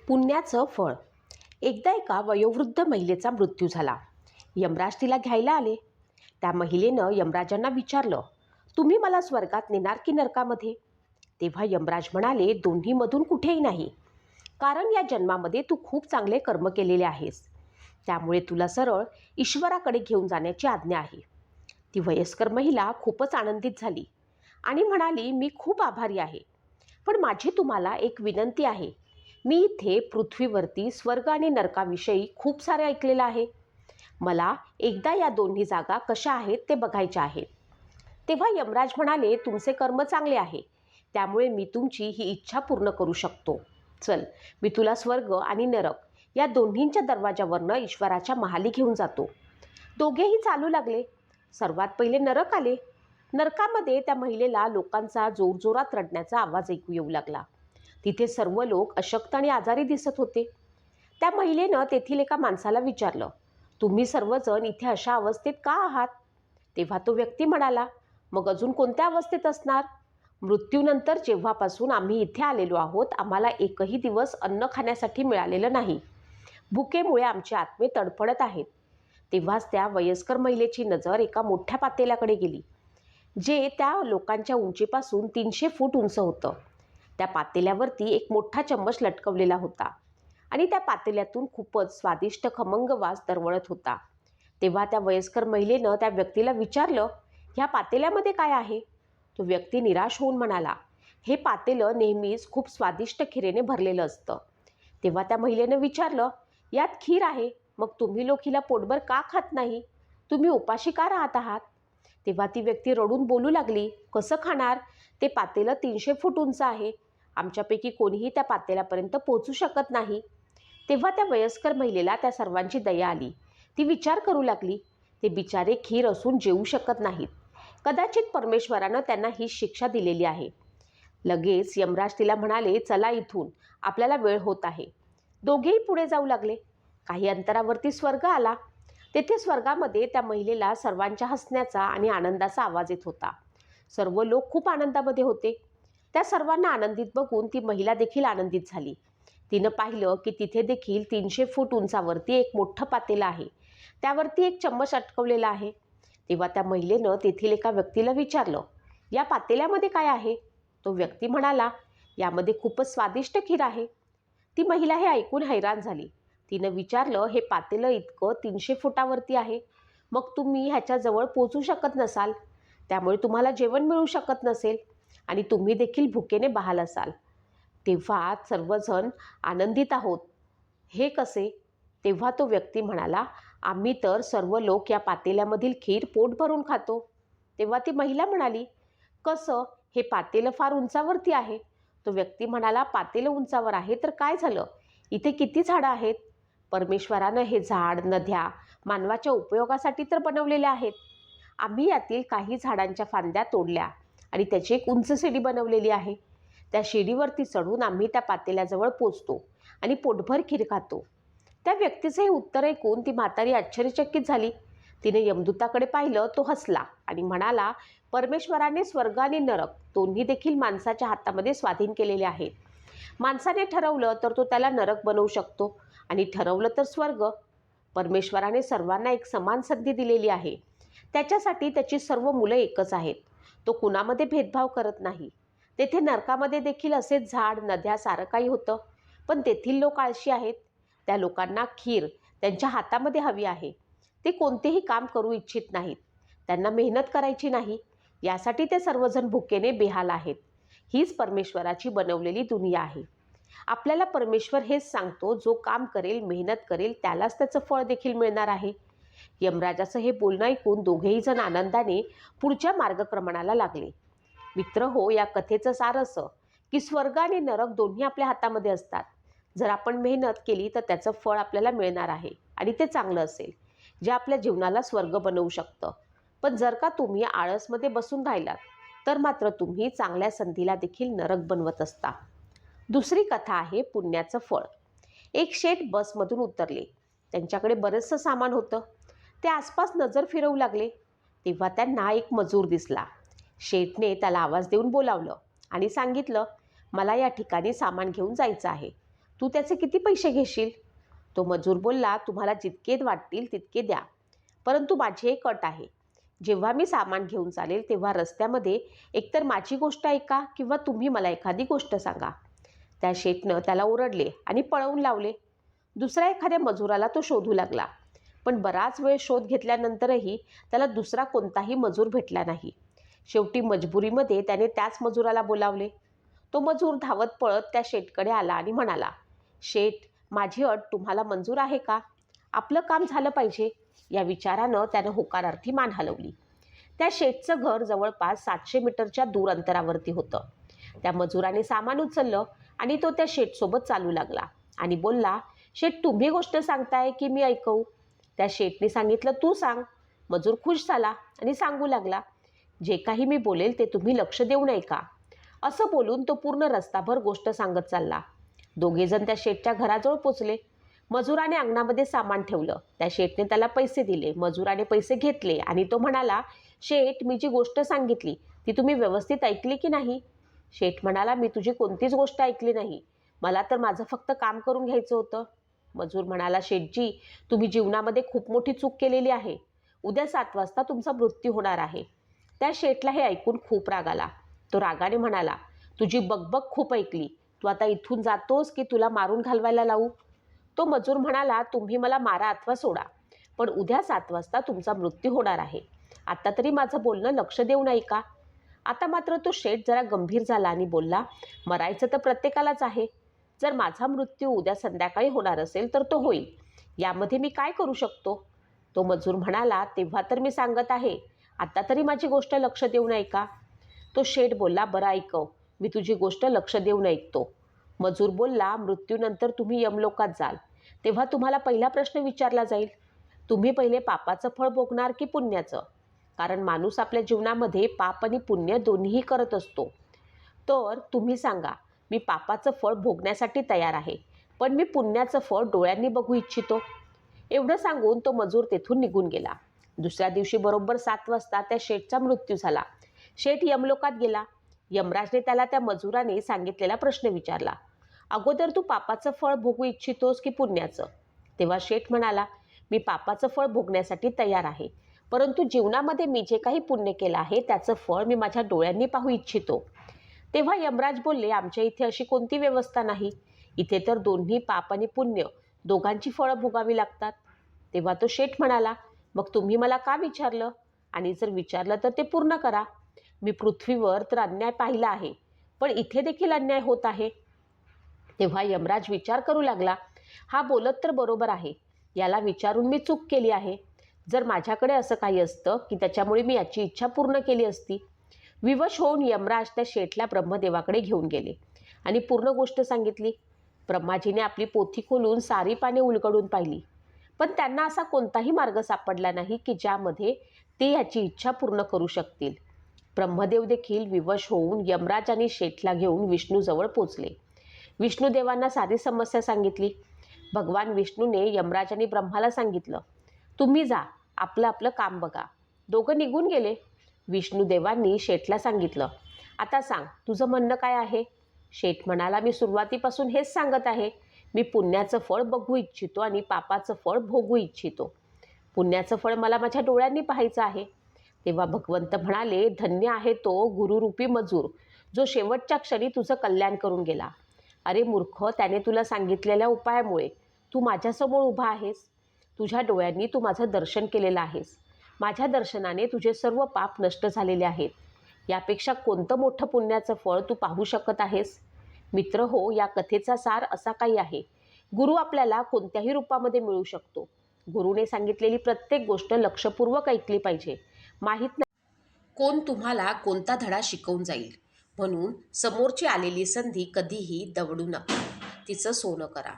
पुण्याचं फळ. एकदा एका वयोवृद्ध महिलेचा मृत्यू झाला. यमराज तिला घ्यायला आले. त्या महिलेनं यमराजांना विचारलं, तुम्ही मला स्वर्गात नेणार की नरकामध्ये? तेव्हा यमराज म्हणाले, दोन्हीमधून कुठेही नाही. कारण या जन्मामध्ये तू खूप चांगले कर्म केलेले आहेस, त्यामुळे तुला सरळ ईश्वराकडे घेऊन जाण्याची आज्ञा आहे. ती वयस्कर महिला खूपच आनंदित झाली आणि म्हणाली, मी खूप आभारी आहे, पण माझी तुम्हाला एक विनंती आहे. मी इथे पृथ्वीवरती स्वर्ग आणि नरकाविषयी खूप सारे ऐकलेलं आहे. मला एकदा या दोन्ही जागा कशा आहेत ते बघायच्या आहेत. तेव्हा यमराज म्हणाले, तुमचे कर्म चांगले आहे, त्यामुळे मी तुमची ही इच्छा पूर्ण करू शकतो. चल, मी तुला स्वर्ग आणि नरक या दोन्हींच्या दरवाजावरनं ईश्वराच्या महाली घेऊन जातो. दोघेही चालू लागले. सर्वात पहिले नरक आले. नरकामध्ये त्या महिलेला लोकांचा जोरजोरात रडण्याचा आवाज ऐकू येऊ लागला. तिथे सर्व लोक अशक्त आणि आजारी दिसत होते. त्या महिलेनं तेथील एका माणसाला विचारलं, तुम्ही सर्वजण इथे अशा अवस्थेत का आहात? तेव्हा तो व्यक्ती म्हणाला, मग अजून कोणत्या अवस्थेत असणार? मृत्यूनंतर जेव्हापासून आम्ही इथे आलेलो आहोत, आम्हाला एकही दिवस अन्न खाण्यासाठी मिळालेलं नाही. भुकेमुळे आमचे आत्मे तडफडत आहेत. तेव्हाच त्या वयस्कर महिलेची नजर एका मोठ्या पातेल्याकडे गेली, जे त्या लोकांच्या उंचीपासून 300 फूट उंच होतं. त्या पातेल्यावरती एक मोठा चम्मच लटकवलेला होता आणि त्या पातेल्यातून खूपच स्वादिष्ट खमंग वास दरवळत होता. तेव्हा त्या वयस्कर महिलेनं त्या व्यक्तीला विचारलं, ह्या पातेल्यामध्ये काय आहे? तो व्यक्ती निराश होऊन म्हणाला, हे पातेलं नेहमीच खूप स्वादिष्ट खिरेने भरलेलं असतं. तेव्हा त्या महिलेनं विचारलं, यात खीर आहे, मग तुम्ही लोक हिला पोटभर का खात नाही? तुम्ही उपाशी का राहत आहात? तेव्हा ती व्यक्ती रडून बोलू लागली, कसं खाणार? ते पातेलं 300 फूट उंच आहे. आमच्यापैकी कोणीही त्या पातेल्यापर्यंत पोहोचू शकत नाही. तेव्हा त्या वयस्कर महिलेला त्या सर्वांची दया आली. ती विचार करू लागली, ते बिचारे खीर असून जेवू शकत नाहीत. कदाचित परमेश्वरानं त्यांना ही शिक्षा दिलेली आहे. लगेच यमराज तिला म्हणाले, चला इथून, आपल्याला वेळ होत आहे. दोघेही पुढे जाऊ लागले. काही अंतरावरती स्वर्ग आला. तेथे स्वर्गामध्ये त्या महिलेला सर्वांच्या हसण्याचा आणि आनंदाचा आवाज येत होता. सर्व लोक खूप आनंदामध्ये होते. त्या सर्वांना आनंदित बघून ती महिला देखील आनंदित झाली. तिनं पाहिलं की तिथे देखील 300 फूट उंचावरती एक मोठं पातेलं आहे. त्यावरती एक चम्मच अटकवलेला आहे. तेव्हा त्या महिलेनं तेथील एका व्यक्तीला विचारलं, या पातेल्यामध्ये काय आहे? तो व्यक्ती म्हणाला, यामध्ये खूपच स्वादिष्ट खीर आहे. ती महिला हे ऐकून हैराण झाली. तिनं विचारलं, हे पातेलं इतकं 300 फुटावरती आहे, मग तुम्ही ह्याच्याजवळ पोचू शकत नसाल, त्यामुळे तुम्हाला जेवण मिळू शकत नसेल आणि तुम्ही देखील भुकेने बहाल असाल. तेव्हा सर्वजण आनंदित आहोत. हे कसे? तेव्हा तो व्यक्ती म्हणाला, आम्ही तर सर्व लोक या पातेल्यामधील खीर पोट भरून खातो. तेव्हा ती महिला म्हणाली, कसं? हे पातेलं फार उंचावरती आहे. तो व्यक्ती म्हणाला, पातेलं उंचावर आहे तर काय झालं? इथे किती झाडं आहेत? परमेश्वरानं हे झाड, नद्या मानवाच्या उपयोगासाठी तर बनवलेले आहेत. आम्ही यातील काही झाडांच्या फांद्या तोडल्या आणि त्याची एक उंच शिडी बनवलेली आहे. त्या शिडीवरती चढून आम्ही त्या पातेल्याजवळ पोचतो आणि पोटभर खीर खातो. त्या व्यक्तीचं हे उत्तर ऐकून ती म्हातारी आश्चर्यचकित झाली. तिने यमदूताकडे पाहिलं. तो हसला आणि म्हणाला, परमेश्वराने स्वर्ग आणि नरक दोन्ही देखील माणसाच्या हातामध्ये स्वाधीन केलेले आहेत. माणसाने ठरवलं तर तो त्याला नरक बनवू शकतो आणि ठरवलं तर स्वर्ग. परमेश्वराने सर्वांना एक समान संधी दिलेली आहे. त्याच्यासाठी त्याची सर्व मुलं एकच आहेत. तो कुणामध्ये भेदभाव करत नाही. तेथे नरकामध्ये देखील असेच झाड, नद्या सारं काही होतं, पण तेथील लोक आळशी आहेत. त्या लोकांना खीर त्यांच्या हातामध्ये हवी आहे. ते कोणतेही काम करू इच्छित नाहीत. त्यांना मेहनत करायची नाही. यासाठी ते सर्वजण भुकेने बेहाल आहेत. हीच परमेश्वराची बनवलेली दुनिया आहे. आपल्याला परमेश्वर हेच सांगतो, जो काम करेल, मेहनत करेल, त्यालाच त्याचं फळ देखील मिळणार आहे. यमराजाचं हे बोलणं ऐकून दोघेही जण आनंदाने पुढच्या मार्गक्रमणाला लागले. मित्र हो, या कथेचं सार असं की स्वर्ग आणि नरक दोन्ही आपल्या हातामध्ये असतात. जर आपण मेहनत केली तर त्याचं फळ आपल्याला मिळणार आहे आणि ते चांगलं असेल, जे आपल्या जीवनाला स्वर्ग बनवू शकतं. पण जर का तुम्ही आळसमध्ये बसून राहिलात तर मात्र तुम्ही चांगल्या संधीला देखील नरक बनवत असता. दुसरी कथा आहे पुण्याचं फळ. एक शेठ बसमधून उतरले. त्यांच्याकडे बरंचसं सामान होतं. ते आसपास नजर फिरवू लागले. तेव्हा त्यांना एक मजूर दिसला. शेठने त्याला आवाज देऊन बोलावलं आणि सांगितलं, मला या ठिकाणी सामान घेऊन जायचं आहे. तू त्याचे किती पैसे घेशील? तो मजूर बोलला, तुम्हाला जितके वाटतील तितके द्या, परंतु माझी एक अट आहे. जेव्हा मी सामान घेऊन चालेल तेव्हा रस्त्यामध्ये एकतर माझी गोष्ट ऐका किंवा तुम्ही मला एखादी गोष्ट सांगा. त्या शेठनं त्याला ओरडले आणि पळवून लावले. दुसऱ्या एखाद्या मजुराला तो शोधू लागला, पण बराच वेळ शोध घेतल्यानंतरही त्याला दुसरा कोणताही मजूर भेटला नाही. शेवटी मजबुरीमध्ये त्याने त्याच मजुराला बोलावले. तो मजूर धावत पळत त्या शेठकडे आला आणि म्हणाला, शेठ, माझी अट तुम्हाला मंजूर आहे का? आपलं काम झालं पाहिजे. या विचारानं त्यानं होकारार्थी मान हलवली. त्या शेठचं घर जवळपास 700 मीटरच्या दूर अंतरावरती होतं. त्या मजुराने सामान उचललं आणि तो त्या शेठसोबत चालू लागला आणि बोलला, शेठ, तुम्ही गोष्ट सांगताय की मी ऐकवू? त्या शेठने सांगितलं, तू सांग. मजूर खुश झाला आणि सांगू लागला, जे काही मी बोलेल ते तुम्ही लक्ष देऊन ऐका. असं बोलून तो पूर्ण रस्ताभर गोष्ट सांगत चालला. दोघेजण त्या शेठच्या घराजवळ पोचले. मजुराने अंगणामध्ये सामान ठेवलं. त्या शेठने त्याला पैसे दिले. मजुराने पैसे घेतले आणि तो म्हणाला, शेठ, मी जी गोष्ट सांगितली ती तुम्ही व्यवस्थित ऐकली की नाही? शेठ म्हणाला, मी तुझी कोणतीच गोष्ट ऐकली नाही. मला तर माझं फक्त काम करून घ्यायचं होतं. मजूर म्हणाला, शेठजी, तुम्ही जीवनामध्ये खूप मोठी चूक केलेली आहे. उद्या 7 वाजता तुमचा मृत्यू होणार आहे. त्या शेठला हे ऐकून खूप राग आला. तो रागाने म्हणाला, तुझी बकबक खूप ऐकली. तू आता इथून जातोस की तुला मारून घालवायला लावू? तो मजूर म्हणाला, तुम्ही मला मारा अथवा सोडा, पण उद्या 7 वाजता तुमचा मृत्यू होणार आहे. आता तरी माझं बोलणं लक्ष देऊन ऐका. आता मात्र तो शेठ जरा गंभीर झाला आणि बोलला, मरायचं तर प्रत्येकालाच आहे. जर माझा मृत्यू उद्या संध्याकाळी होणार असेल तर तो होईल. यामध्ये मी काय करू शकतो? तो मजूर म्हणाला, तेव्हा तर मी सांगत आहे, आता तरी माझी गोष्ट लक्ष देऊन ऐका. तो शेठ बोलला, बरं ऐकव, मी तुझी गोष्ट लक्ष देऊन ऐकतो. मजूर बोलला, मृत्यूनंतर तुम्ही यमलोकात जाल तेव्हा तुम्हाला पहिला प्रश्न विचारला जाईल, तुम्ही पहिले पापाचं फळ भोगणार की पुण्याचं? कारण माणूस आपल्या जीवनामध्ये पाप आणि पुण्य दोन्हीही करत असतो. तर तुम्ही सांगा, मी पापाचं फळ भोगण्यासाठी तयार आहे, पण मी पुण्याचं फळ डोळ्यांनी बघू इच्छितो. एवढं सांगून तो मजूर तेथून निघून गेला. दुसऱ्या दिवशी बरोबर 7 वाजता त्या शेठचा मृत्यू झाला. शेठ यमलोकात गेला. यमराजने त्याला त्या मजुराने सांगितलेला प्रश्न विचारला, अगोदर तू पापाचं फळ भोगू इच्छितोस की पुण्याचं? तेव्हा शेठ म्हणाला, मी पापाचं फळ भोगण्यासाठी तयार आहे, परंतु जीवनामध्ये मी जे काही पुण्य केलं आहे त्याचं फळ मी माझ्या डोळ्यांनी पाहू इच्छितो. तेव्हा यमराज बोलले, आमच्या इथे अशी कोणती व्यवस्था नाही. इथे तर दोन्ही पाप आणि पुण्य दोघांची फळं भोगावी लागतात. तेव्हा तो शेठ म्हणाला, मग तुम्ही मला का विचारलं? आणि जर विचारलं तर ते पूर्ण करा. मी पृथ्वीवर तर अन्याय पाहिला आहे, पण इथे देखील अन्याय होत आहे. तेव्हा यमराज विचार करू लागला, हा बोलत तर बरोबर आहे, याला विचारून मी चूक केली आहे. जर माझ्याकडे असं काही असतं की त्याच्यामुळे मी याची इच्छा पूर्ण केली असती. विवश होऊन यमराज त्या शेठला ब्रह्मदेवाकडे घेऊन गेले आणि पूर्ण गोष्ट सांगितली. ब्रह्माजीने आपली पोथी खोलून सारी पाने उलगडून पाहिली, पण त्यांना असा कोणताही मार्ग सापडला नाही की ज्यामध्ये ते याची इच्छा पूर्ण करू शकतील. ब्रह्मदेव देखील विवश होऊन यमराज आणि शेठला घेऊन विष्णूजवळ पोचले. विष्णुदेवांना सारी समस्या सांगितली. भगवान विष्णूने यमराज आणि ब्रह्माला सांगितलं, तुम्ही जा, आपलं आपलं काम बघा. दोघं निघून गेले. विष्णुदेवांनी शेठला सांगितलं, आता सांग, तुझं म्हणणं काय आहे? शेठ म्हणाला, मी सुरुवातीपासून हेच सांगत आहे, मी पुण्याचं फळ बघू इच्छितो आणि पापाचं फळ भोगू इच्छितो. पुण्याचं फळ मला माझ्या डोळ्यांनी पाहायचं आहे. तेव्हा भगवंत म्हणाले, धन्य आहे तो गुरुरूपी मजूर, जो शेवटच्या क्षणी तुझं कल्याण करून गेला. अरे मूर्ख, त्याने तुला सांगितलेल्या उपायामुळे तू माझ्यासमोर उभा आहेस. तुझ्या डोळ्यांनी तू माझं दर्शन केलेलं आहेस. माझ्या दर्शनाने तुझे सर्व पाप नष्ट झालेले आहेत. यापेक्षा कोणतं मोठं पुण्याचं फळ तू पाहू शकत आहेस? मित्र हो, या कथेचा सार असा काही आहे, गुरु आपल्याला कोणत्याही रूपामध्ये मिळू शकतो. गुरुने सांगितलेली प्रत्येक गोष्ट लक्षपूर्वक ऐकली पाहिजे. माहीत नाही कोण तुम्हाला कोणता धडा शिकवून जाईल, म्हणून समोरची आलेली संधी कधीही दवडू नका, तिचं सोनं करा.